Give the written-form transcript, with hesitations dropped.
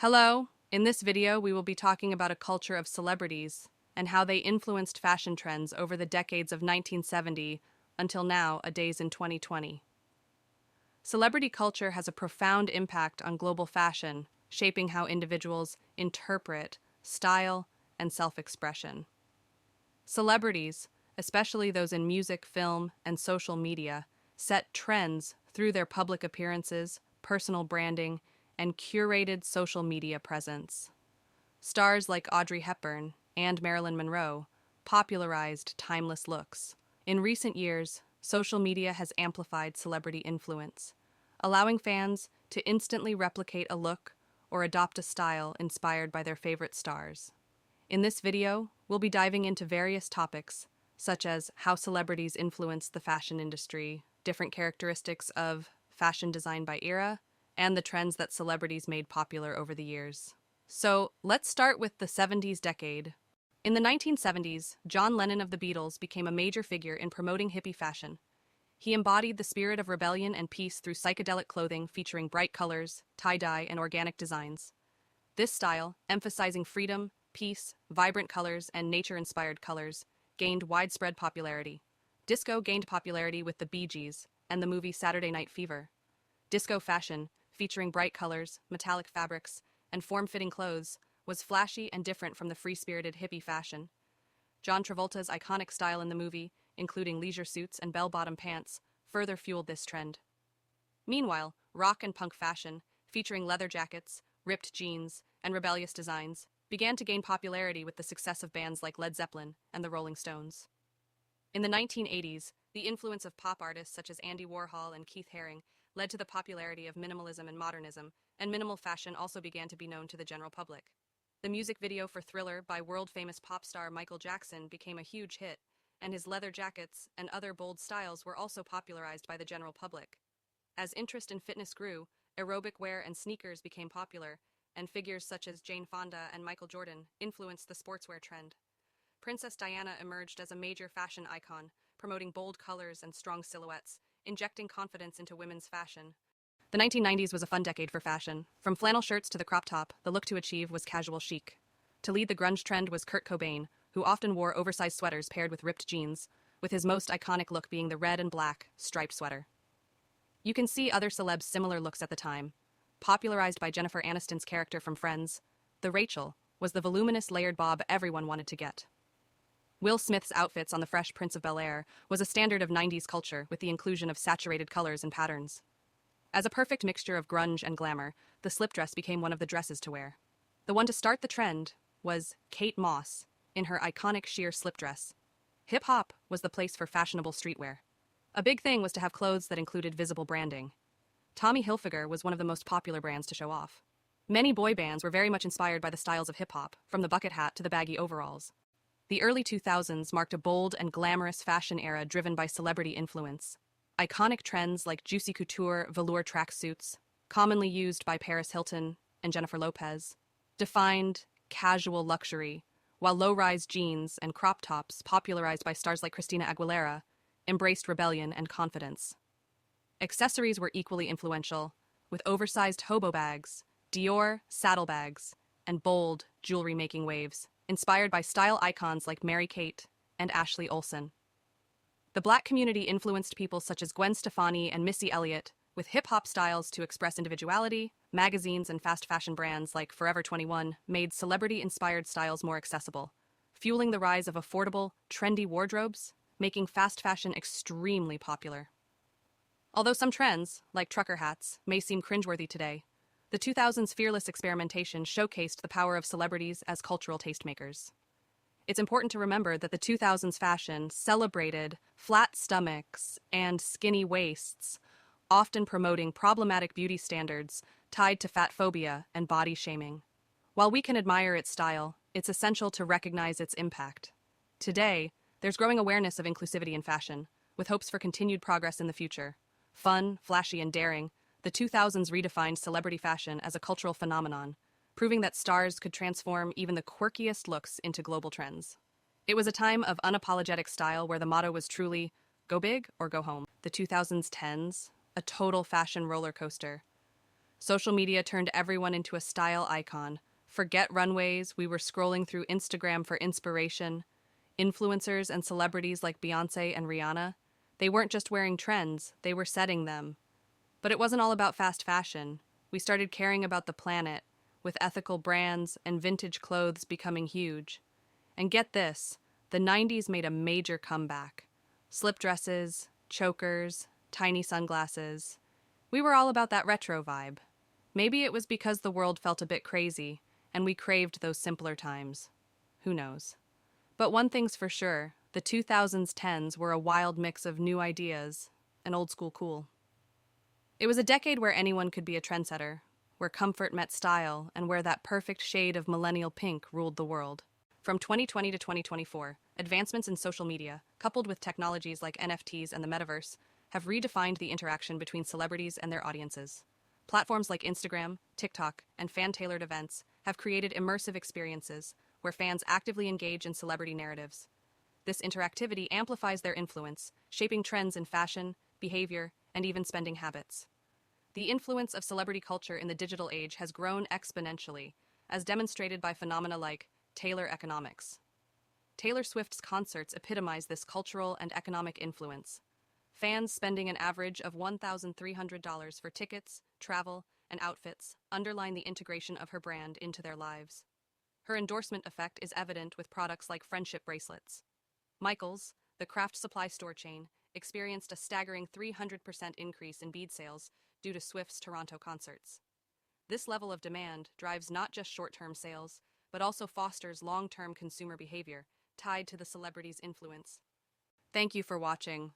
Hello! In this video, we will be talking about a culture of celebrities and how they influenced fashion trends over the decades of 1970 until now, a days in 2020. Celebrity culture has a profound impact on global fashion, shaping how individuals interpret style and self-expression. Celebrities, especially those in music, film, and social media, set trends through their public appearances, personal branding, and curated social media presence. Stars like Audrey Hepburn and Marilyn Monroe popularized timeless looks. In recent years, social media has amplified celebrity influence, allowing fans to instantly replicate a look or adopt a style inspired by their favorite stars. In this video, we'll be diving into various topics, such as how celebrities influence the fashion industry, different characteristics of fashion design by era, and the trends that celebrities made popular over the years. So, let's start with the 70s decade. In the 1970s, John Lennon of the Beatles became a major figure in promoting hippie fashion. He embodied the spirit of rebellion and peace through psychedelic clothing featuring bright colors, tie-dye, and organic designs. This style, emphasizing freedom, peace, vibrant colors, and nature-inspired colors, gained widespread popularity. Disco gained popularity with the Bee Gees and the movie Saturday Night Fever. Disco fashion, featuring bright colors, metallic fabrics, and form-fitting clothes, was flashy and different from the free-spirited hippie fashion. John Travolta's iconic style in the movie, including leisure suits and bell-bottom pants, further fueled this trend. Meanwhile, rock and punk fashion, featuring leather jackets, ripped jeans, and rebellious designs, began to gain popularity with the success of bands like Led Zeppelin and the Rolling Stones. In the 1980s, the influence of pop artists such as Andy Warhol and Keith Haring led to the popularity of minimalism and modernism, and minimal fashion also began to be known to the general public. The music video for Thriller by world-famous pop star Michael Jackson became a huge hit, and his leather jackets and other bold styles were also popularized by the general public. As interest in fitness grew, aerobic wear and sneakers became popular, and figures such as Jane Fonda and Michael Jordan influenced the sportswear trend. Princess Diana emerged as a major fashion icon, promoting bold colors and strong silhouettes, injecting confidence into women's fashion. The 1990s was a fun decade for fashion. From flannel shirts to the crop top, the look to achieve was casual chic. To lead the grunge trend was Kurt Cobain, who often wore oversized sweaters paired with ripped jeans, with his most iconic look being the red and black, striped sweater. You can see other celebs' similar looks at the time. Popularized by Jennifer Aniston's character from Friends, the Rachel was the voluminous layered bob everyone wanted to get. Will Smith's outfits on The Fresh Prince of Bel-Air was a standard of 90s culture with the inclusion of saturated colors and patterns. As a perfect mixture of grunge and glamour, the slip dress became one of the dresses to wear. The one to start the trend was Kate Moss in her iconic sheer slip dress. Hip-hop was the place for fashionable streetwear. A big thing was to have clothes that included visible branding. Tommy Hilfiger was one of the most popular brands to show off. Many boy bands were very much inspired by the styles of hip-hop, from the bucket hat to the baggy overalls. The early 2000s marked a bold and glamorous fashion era driven by celebrity influence. Iconic trends like juicy couture velour tracksuits, commonly used by Paris Hilton and Jennifer Lopez, defined casual luxury, while low-rise jeans and crop tops, popularized by stars like Christina Aguilera, embraced rebellion and confidence. Accessories were equally influential, with oversized hobo bags, Dior saddlebags, and bold jewelry-making waves, inspired by style icons like Mary-Kate and Ashley Olsen. The Black community influenced people such as Gwen Stefani and Missy Elliott with hip-hop styles to express individuality. Magazines and fast fashion brands like Forever 21 made celebrity-inspired styles more accessible, fueling the rise of affordable, trendy wardrobes, making fast fashion extremely popular. Although some trends, like trucker hats, may seem cringeworthy today, the 2000s fearless experimentation showcased the power of celebrities as cultural tastemakers. It's important to remember that the 2000s fashion celebrated flat stomachs and skinny waists, often promoting problematic beauty standards tied to fat phobia and body shaming. While we can admire its style, it's essential to recognize its impact. Today, there's growing awareness of inclusivity in fashion, with hopes for continued progress in the future. Fun, flashy, and daring, the 2000s redefined celebrity fashion as a cultural phenomenon, proving that stars could transform even the quirkiest looks into global trends. It was a time of unapologetic style where the motto was truly, go big or go home. The 2010s, a total fashion roller coaster. Social media turned everyone into a style icon. Forget runways, we were scrolling through Instagram for inspiration. Influencers and celebrities like Beyonce and Rihanna, they weren't just wearing trends, they were setting them. But it wasn't all about fast fashion. We started caring about the planet, with ethical brands and vintage clothes becoming huge. And get this, the 90s made a major comeback. Slip dresses, chokers, tiny sunglasses. We were all about that retro vibe. Maybe it was because the world felt a bit crazy, and we craved those simpler times. Who knows? But one thing's for sure, the 2010s were a wild mix of new ideas and old school cool. It was a decade where anyone could be a trendsetter, where comfort met style, and where that perfect shade of millennial pink ruled the world. From 2020 to 2024, advancements in social media, coupled with technologies like NFTs and the metaverse, have redefined the interaction between celebrities and their audiences. Platforms like Instagram, TikTok, and fan-tailored events have created immersive experiences where fans actively engage in celebrity narratives. This interactivity amplifies their influence, shaping trends in fashion, behavior, and even spending habits. The influence of celebrity culture in the digital age has grown exponentially, as demonstrated by phenomena like Taylor economics. Taylor Swift's concerts epitomize this cultural and economic influence. Fans spending an average of $1,300 for tickets, travel, and outfits underline the integration of her brand into their lives. Her endorsement effect is evident with products like friendship bracelets. Michaels, the craft supply store chain, experienced a staggering 300% increase in bead sales due to Swift's Toronto concerts. This level of demand drives not just short-term sales, but also fosters long-term consumer behavior tied to the celebrity's influence. Thank you for watching.